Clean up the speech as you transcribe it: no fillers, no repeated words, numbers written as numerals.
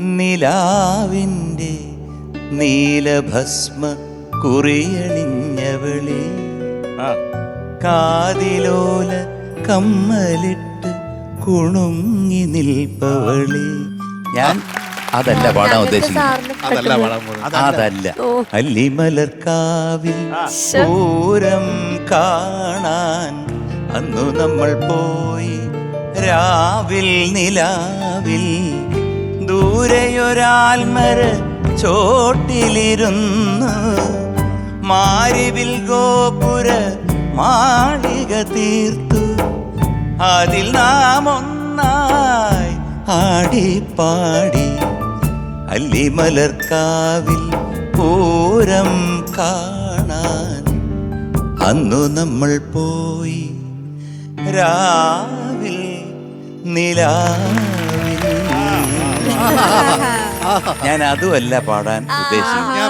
നിലാവിൻ്റെ നീലഭസ്മ കുറിയണിഞ്ഞവളെ കാതിലോല കമ്മലിട്ട് കുണുങ്ങി നിൽപ്പവളെ. ഞാൻ അതല്ല പാടാൻ ഉദ്ദേശിക്കുന്നത്, അതല്ല. അല്ലിമലർക്കാവിൽ പൂരം കാണാൻ അന്നു നമ്മൾ പോയി. രാവിൽ നിലാവിൽ ദൂരെയൊരാൽമര ചോട്ടിലിരുന്ന് മാരിവിൽ ഗോപുര മാളിക തീർത്തു. അതിൽ നാം ഒന്നായി ആടിപ്പാടി. അല്ലിമലർക്കാവിൽ പൂരം കാണാൻ അന്നു നമ്മൾ പോയി. രാവിൽ നിലാവിൽ. ഞാൻ അതുമല്ല പാടാൻ ഉദ്ദേശിക്കുന്നത്.